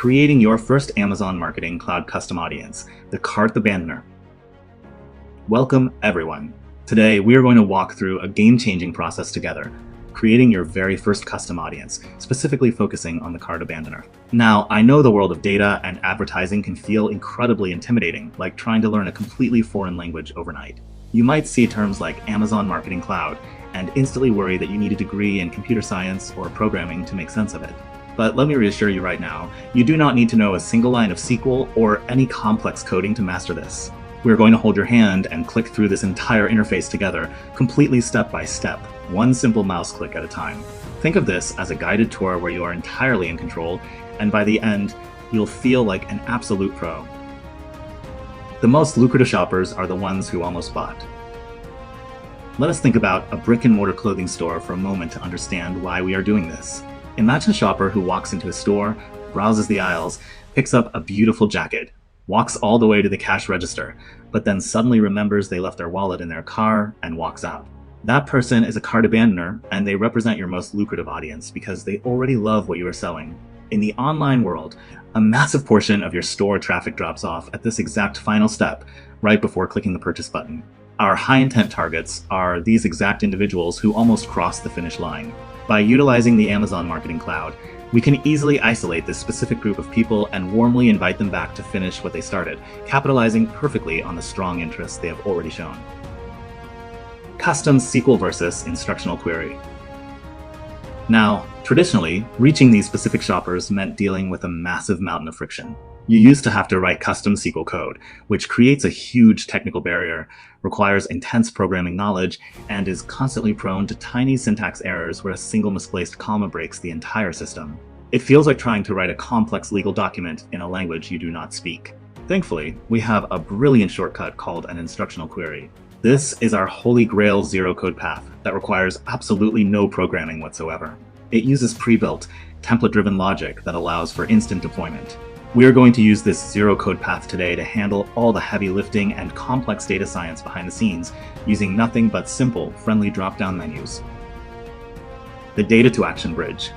creating your first Amazon Marketing Cloud custom audience, the Cart Abandoner. Welcome, everyone. Today, we are going to walk through a game-changing process together, creating your very first custom audience, specifically focusing on the Cart Abandoner. Now, I know the world of data and advertising can feel incredibly intimidating, like trying to learn a completely foreign language overnight. You might see terms like Amazon Marketing Cloud and instantly worry that you need a degree in computer science or programming to make sense of it. But let me reassure you right now, you do not need to know a single line of SQL or any complex coding to master this. We're going to hold your hand and click through this entire interface together, completely step by step, one simple mouse click at a time. Think of this as a guided tour where you are entirely in control, and by the end, you'll feel like an absolute pro. The most lucrative shoppers are the ones who almost bought. Let us think about a brick-and-mortar clothing store for a moment to understand why we are doing this. Imagine a shopper who walks into a store, browses the aisles, picks up a beautiful jacket, walks all the way to the cash register, but then suddenly remembers they left their wallet in their car and walks out. That person is a cart abandoner, and they represent your most lucrative audience because they already love what you are selling. In the online world, a massive portion of your store traffic drops off at this exact final step, right before clicking the purchase button. Our high-intent targets are these exact individuals who almost cross the finish line. By utilizing the Amazon Marketing Cloud, we can easily isolate this specific group of people and warmly invite them back to finish what they started, capitalizing perfectly on the strong interest they have already shown. Custom SQL versus instructional query. Now, traditionally, reaching these specific shoppers meant dealing with a massive mountain of friction. You used to have to write custom SQL code, which creates a huge technical barrier, requires intense programming knowledge, and is constantly prone to tiny syntax errors where a single misplaced comma breaks the entire system. It feels like trying to write a complex legal document in a language you do not speak. Thankfully, we have a brilliant shortcut called an instructional query. This is our holy grail zero-code path that requires absolutely no programming whatsoever. It uses pre-built, template-driven logic that allows for instant deployment. We are going to use this zero-code path today to handle all the heavy lifting and complex data science behind the scenes, using nothing but simple, friendly drop-down menus. The data-to-action bridge.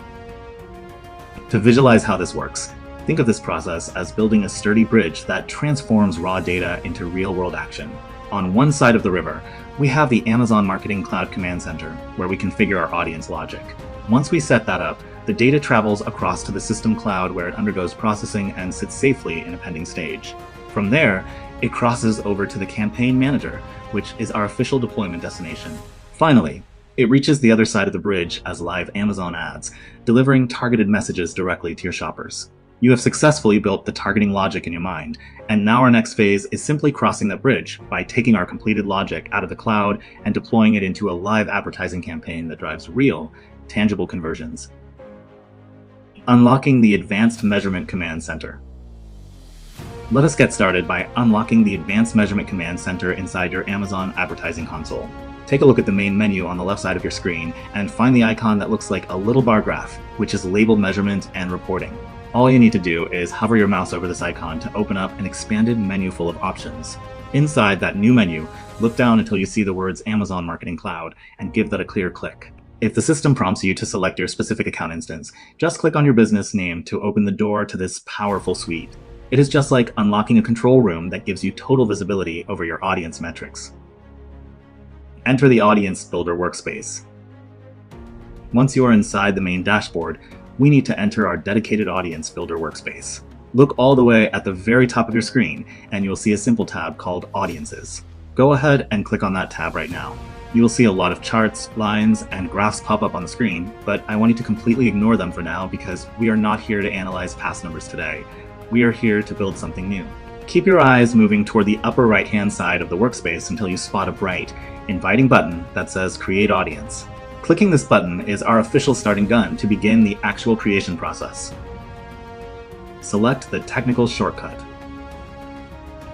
To visualize how this works, think of this process as building a sturdy bridge that transforms raw data into real-world action. On one side of the river, we have the Amazon Marketing Cloud Command Center, where we configure our audience logic. Once we set that up, the data travels across to the system cloud where it undergoes processing and sits safely in a pending stage. From there, it crosses over to the Campaign Manager, which is our official deployment destination. Finally, it reaches the other side of the bridge as live Amazon ads, delivering targeted messages directly to your shoppers. You have successfully built the targeting logic in your mind, and now our next phase is simply crossing that bridge by taking our completed logic out of the cloud and deploying it into a live advertising campaign that drives real, tangible conversions. Unlocking the Advanced Measurement Command Center. Let us get started by unlocking the Advanced Measurement Command Center inside your Amazon advertising console. Take a look at the main menu on the left side of your screen and find the icon that looks like a little bar graph, which is labeled Measurement and Reporting. All you need to do is hover your mouse over this icon to open up an expanded menu full of options. Inside that new menu, look down until you see the words Amazon Marketing Cloud and give that a clear click. If the system prompts you to select your specific account instance, just click on your business name to open the door to this powerful suite. It is just like unlocking a control room that gives you total visibility over your audience metrics. Enter the Audience Builder workspace. Once you are inside the main dashboard, we need to enter our dedicated Audience Builder workspace. Look all the way at the very top of your screen, and you'll see a simple tab called Audiences. Go ahead and click on that tab right now. You will see a lot of charts, lines, and graphs pop up on the screen, but I want you to completely ignore them for now because we are not here to analyze past numbers today. We are here to build something new. Keep your eyes moving toward the upper right-hand side of the workspace until you spot a bright, inviting button that says Create Audience. Clicking this button is our official starting gun to begin the actual creation process. Select the technical shortcut.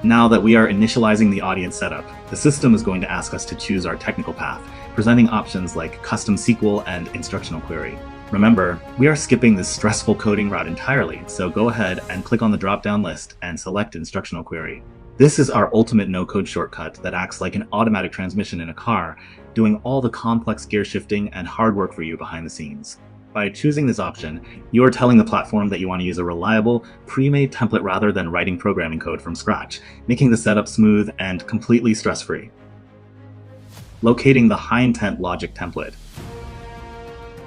Now that we are initializing the audience setup, the system is going to ask us to choose our technical path, presenting options like custom SQL and instructional query. Remember, we are skipping this stressful coding route entirely, so go ahead and click on the drop-down list and select instructional query. This is our ultimate no-code shortcut that acts like an automatic transmission in a car, doing all the complex gear shifting and hard work for you behind the scenes. By choosing this option, you are telling the platform that you want to use a reliable, pre-made template rather than writing programming code from scratch, making the setup smooth and completely stress-free. Locating the high-intent logic template.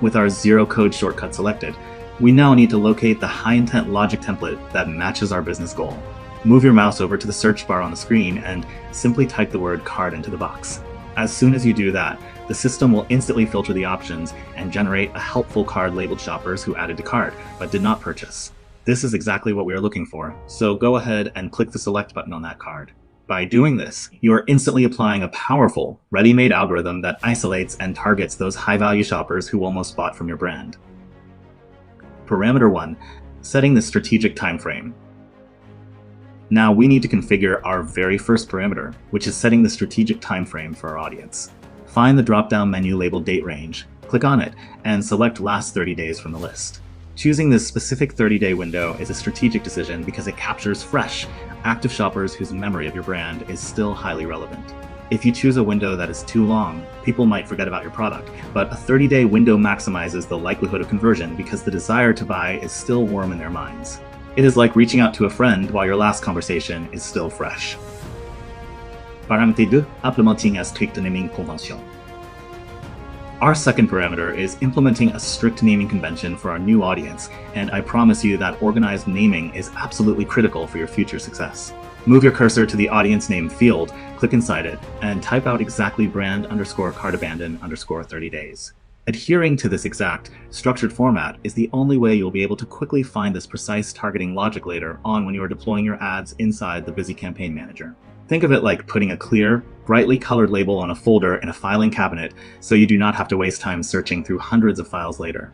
With our zero-code shortcut selected, we now need to locate the high-intent logic template that matches our business goal. Move your mouse over to the search bar on the screen and simply type the word card into the box. As soon as you do that, the system will instantly filter the options and generate a helpful card labeled shoppers who added to cart but did not purchase. This is exactly what we are looking for, so go ahead and click the select button on that card. By doing this, you are instantly applying a powerful, ready-made algorithm that isolates and targets those high-value shoppers who almost bought from your brand. Parameter 1. Setting the strategic time frame. Now we need to configure our very first parameter, which is setting the strategic time frame for our audience. Find the drop-down menu labeled Date Range, click on it, and select Last 30 days from the list. Choosing this specific 30-day window is a strategic decision because it captures fresh, active shoppers whose memory of your brand is still highly relevant. If you choose a window that is too long, people might forget about your product, but a 30-day window maximizes the likelihood of conversion because the desire to buy is still warm in their minds. It is like reaching out to a friend while your last conversation is still fresh. Paramètre 2. Implémenting un strict naming convention. Our second parameter is implementing a strict naming convention for our new audience, and I promise you that organized naming is absolutely critical for your future success. Move your cursor to the audience name field, click inside it, and type out exactly brand_cart_abandon_30 days. Adhering to this exact, structured format is the only way you'll be able to quickly find this precise targeting logic later on when you are deploying your ads inside the busy campaign manager. Think of it like putting a clear, brightly colored label on a folder in a filing cabinet so you do not have to waste time searching through hundreds of files later.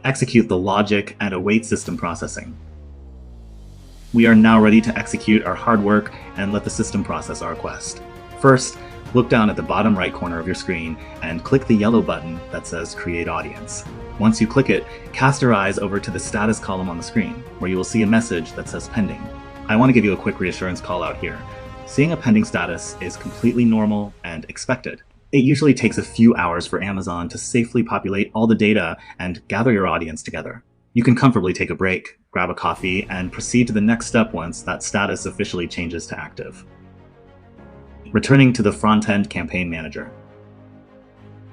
Execute the logic and await system processing. We are now ready to execute our hard work and let the system process our request. First, look down at the bottom right corner of your screen and click the yellow button that says Create Audience. Once you click it, cast your eyes over to the status column on the screen, where you will see a message that says Pending. I want to give you a quick reassurance call out here. Seeing a pending status is completely normal and expected. It usually takes a few hours for Amazon to safely populate all the data and gather your audience together. You can comfortably take a break, grab a coffee, and proceed to the next step once that status officially changes to active. Returning to the front-end campaign manager.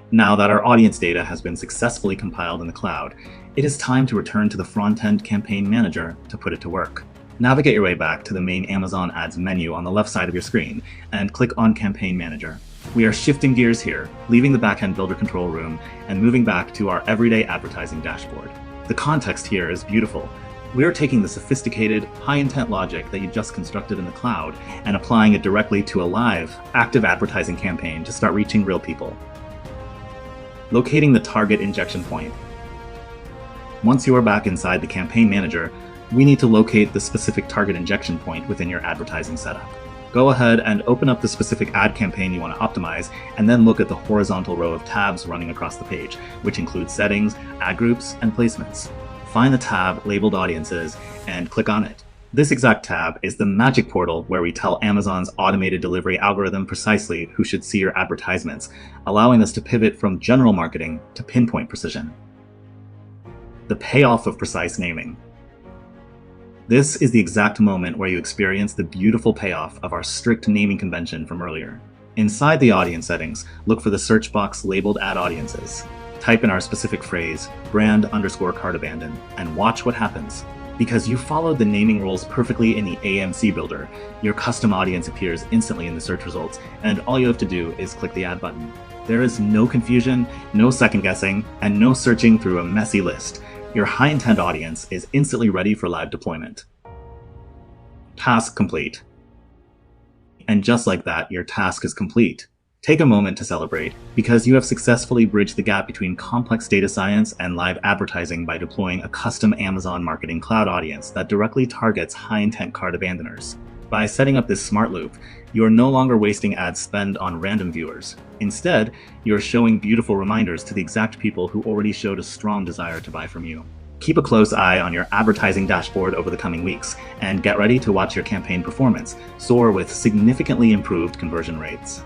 Now that our audience data has been successfully compiled in the cloud, it is time to return to the front-end campaign manager to put it to work. Navigate your way back to the main Amazon Ads menu on the left side of your screen and click on Campaign Manager. We are shifting gears here, leaving the backend builder control room and moving back to our everyday advertising dashboard. The context here is beautiful. We are taking the sophisticated, high-intent logic that you just constructed in the cloud and applying it directly to a live, active advertising campaign to start reaching real people. Locating the target injection point. Once you are back inside the campaign manager, we need to locate the specific target injection point within your advertising setup. Go ahead and open up the specific ad campaign you want to optimize, and then look at the horizontal row of tabs running across the page, which include settings, ad groups, and placements. Find the tab labeled Audiences and click on it. This exact tab is the magic portal where we tell Amazon's automated delivery algorithm precisely who should see your advertisements, allowing us to pivot from general marketing to pinpoint precision. The payoff of precise naming. This is the exact moment where you experience the beautiful payoff of our strict naming convention from earlier. Inside the audience settings, look for the search box labeled Ad Audiences. Type in our specific phrase, brand_cart_abandon, and watch what happens. Because you followed the naming rules perfectly in the AMC builder, your custom audience appears instantly in the search results, and all you have to do is click the add button. There is no confusion, no second guessing, and no searching through a messy list. Your high-intent audience is instantly ready for live deployment. Task complete. And just like that, your task is complete. Take a moment to celebrate, because you have successfully bridged the gap between complex data science and live advertising by deploying a custom Amazon Marketing Cloud audience that directly targets high-intent cart abandoners. By setting up this smart loop, you are no longer wasting ad spend on random viewers. Instead, you are showing beautiful reminders to the exact people who already showed a strong desire to buy from you. Keep a close eye on your advertising dashboard over the coming weeks, and get ready to watch your campaign performance soar with significantly improved conversion rates.